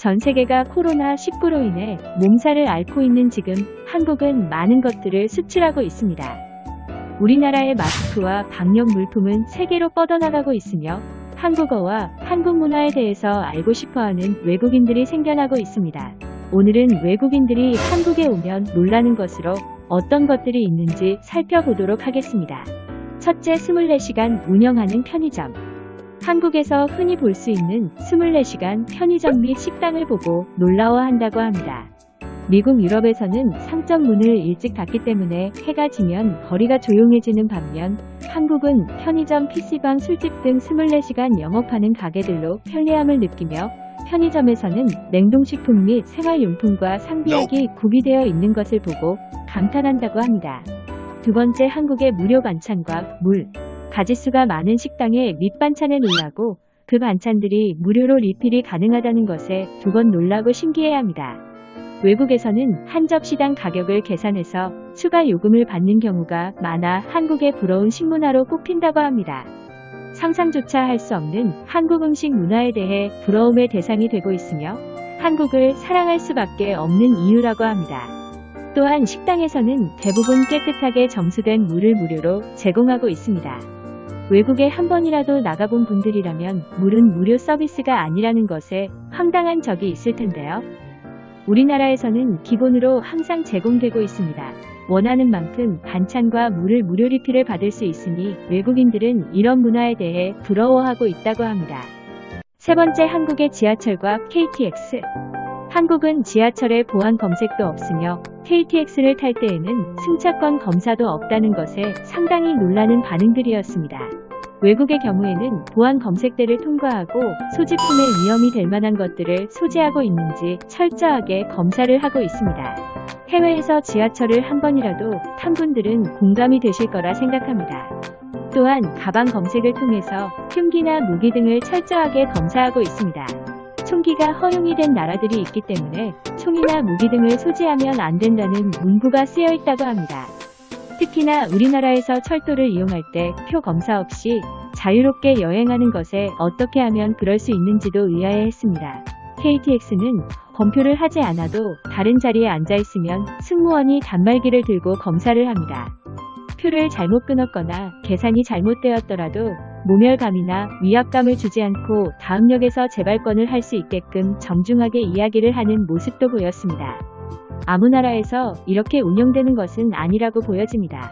전 세계가 코로나19로 인해 몸살을 앓고 있는 지금 한국은 많은 것들을 수출하고 있습니다. 우리나라의 마스크와 방역 물품은 세계로 뻗어나가고 있으며 한국어와 한국 문화에 대해서 알고 싶어하는 외국인들이 생겨나고 있습니다. 오늘은 외국인들이 한국에 오면 놀라는 것으로 어떤 것들이 있는지 살펴보도록 하겠습니다. 첫째, 24시간 운영하는 편의점. 한국에서 흔히 볼 수 있는 24시간 편의점 및 식당을 보고 놀라워한다고 합니다. 미국, 유럽에서는 상점 문을 일찍 닫기 때문에 해가 지면 거리가 조용해지는 반면 한국은 편의점, PC방, 술집 등 24시간 영업하는 가게들로 편리함을 느끼며 편의점에서는 냉동식품 및 생활용품과 상비약이 구비되어 있는 것을 보고 감탄한다고 합니다. 두 번째, 한국의 무료 반찬과 물. 가짓수가 많은 식당의 밑반찬에 놀라고 그 반찬들이 무료로 리필이 가능하다는 것에 두 번 놀라고 신기해합니다. 외국에서는 한 접시당 가격을 계산해서 추가 요금을 받는 경우가 많아 한국의 부러운 식문화로 꼽힌다고 합니다. 상상조차 할 수 없는 한국 음식 문화에 대해 부러움의 대상이 되고 있으며 한국을 사랑할 수밖에 없는 이유라고 합니다. 또한 식당에서는 대부분 깨끗하게 정수된 물을 무료로 제공하고 있습니다. 외국에 한 번이라도 나가본 분들이라면 물은 무료 서비스가 아니라는 것에 황당한 적이 있을 텐데요. 우리나라에서는 기본으로 항상 제공되고 있습니다. 원하는 만큼 반찬과 물을 무료 리필을 받을 수 있으니 외국인들은 이런 문화에 대해 부러워하고 있다고 합니다. 세 번째, 한국의 지하철과 KTX. 한국은 지하철에 보안 검색도 없으며 KTX를 탈 때에는 승차권 검사도 없다는 것에 상당히 놀라는 반응들이었습니다. 외국의 경우에는 보안 검색대를 통과하고 소지품의 위험이 될 만한 것들을 소지하고 있는지 철저하게 검사를 하고 있습니다. 해외에서 지하철을 한 번이라도 탄 분들은 공감이 되실 거라 생각합니다. 또한 가방 검색을 통해서 흉기나 무기 등을 철저하게 검사하고 있습니다. 총기가 허용이 된 나라들이 있기 때문에 총이나 무기 등을 소지하면 안 된다는 문구가 쓰여 있다고 합니다. 특히나 우리나라에서 철도를 이용할 때 표 검사 없이 자유롭게 여행하는 것에 어떻게 하면 그럴 수 있는지도 의아해했습니다. KTX는 검표를 하지 않아도 다른 자리에 앉아있으면 승무원이 단말기를 들고 검사를 합니다. 표를 잘못 끊었거나 계산이 잘못되었더라도 모멸감이나 위압감을 주지 않고 다음 역에서 재발권을 할 수 있게끔 정중하게 이야기를 하는 모습도 보였습니다. 아무 나라에서 이렇게 운영되는 것은 아니라고 보여집니다.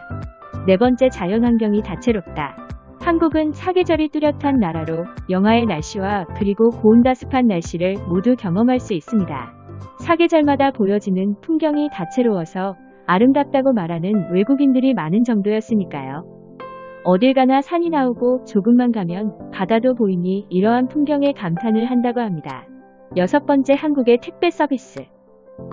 네 번째, 자연환경이 다채롭다. 한국은 사계절이 뚜렷한 나라로 영하의 날씨와 그리고 고온다습한 날씨를 모두 경험할 수 있습니다. 사계절마다 보여지는 풍경이 다채로워서 아름답다고 말하는 외국인들이 많은 정도였으니까요. 어딜 가나 산이 나오고 조금만 가면 바다도 보이니 이러한 풍경에 감탄을 한다고 합니다. 여섯 번째, 한국의 택배 서비스.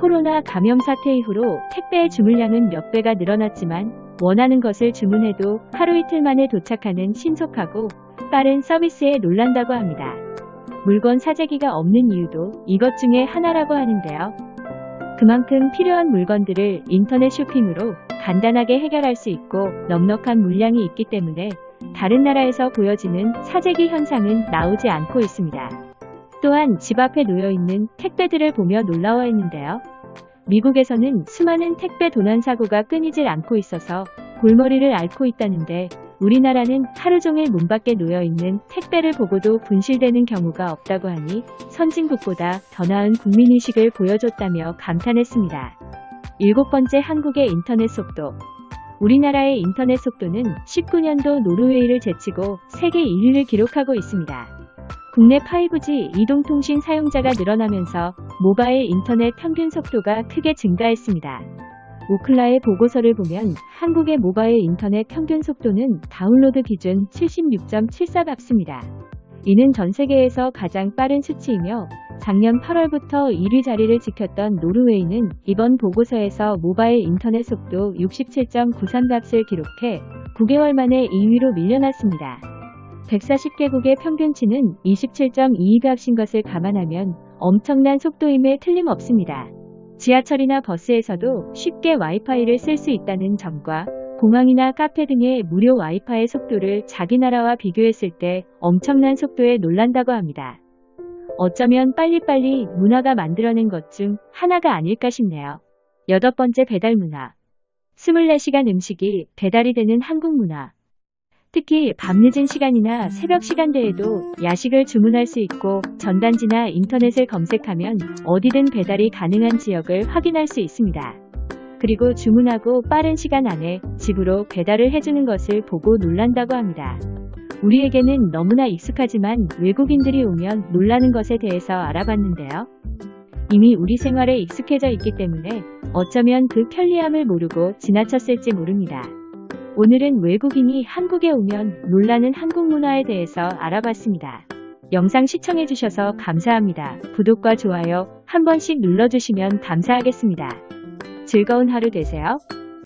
코로나 감염 사태 이후로 택배의 주문량은 몇 배가 늘어났지만 원하는 것을 주문해도 하루 이틀 만에 도착하는 신속하고 빠른 서비스에 놀란다고 합니다. 물건 사재기가 없는 이유도 이것 중에 하나라고 하는데요. 그만큼 필요한 물건들을 인터넷 쇼핑으로 간단하게 해결할 수 있고 넉넉한 물량이 있기 때문에 다른 나라에서 보여지는 사재기 현상은 나오지 않고 있습니다. 또한 집 앞에 놓여있는 택배들을 보며 놀라워했는데요. 미국에서는 수많은 택배 도난 사고가 끊이질 않고 있어서 골머리를 앓고 있다는데 우리나라는 하루 종일 문 밖에 놓여있는 택배를 보고도 분실되는 경우가 없다고 하니 선진국보다 더 나은 국민의식을 보여줬다며 감탄했습니다. 일곱 번째, 한국의 인터넷 속도. 우리나라의 인터넷 속도는 19년도 노르웨이를 제치고 세계 1위를 기록하고 있습니다. 국내 5G 이동통신 사용자가 늘어나면서 모바일 인터넷 평균 속도가 크게 증가했습니다. 오클라의 보고서를 보면 한국의 모바일 인터넷 평균 속도는 다운로드 기준 76.74값입니다. 이는 전 세계에서 가장 빠른 수치이며 작년 8월부터 1위 자리를 지켰던 노르웨이는 이번 보고서에서 모바일 인터넷 속도 67.93값을 기록해 9개월 만에 2위로 밀려났습니다. 140개국의 평균치는 27.22값인 것을 감안하면 엄청난 속도임에 틀림없습니다. 지하철이나 버스에서도 쉽게 와이파이를 쓸 수 있다는 점과 공항이나 카페 등의 무료 와이파이 속도를 자기 나라와 비교했을 때 엄청난 속도에 놀란다고 합니다. 어쩌면 빨리빨리 문화가 만들어낸 것 중 하나가 아닐까 싶네요. 8번째, 배달 문화. 24시간 음식이 배달이 되는 한국 문화. 특히 밤늦은 시간이나 새벽 시간대에도 야식을 주문할 수 있고 전단지나 인터넷을 검색하면 어디든 배달이 가능한 지역을 확인할 수 있습니다. 그리고 주문하고 빠른 시간 안에 집으로 배달을 해주는 것을 보고 놀란다고 합니다. 우리에게는 너무나 익숙하지만 외국인들이 오면 놀라는 것에 대해서 알아봤는데요. 이미 우리 생활에 익숙해져 있기 때문에 어쩌면 그 편리함을 모르고 지나쳤을지 모릅니다. 오늘은 외국인이 한국에 오면 놀라는 한국 문화에 대해서 알아봤습니다. 영상 시청해주셔서 감사합니다. 구독과 좋아요 한 번씩 눌러주시면 감사하겠습니다. 즐거운 하루 되세요.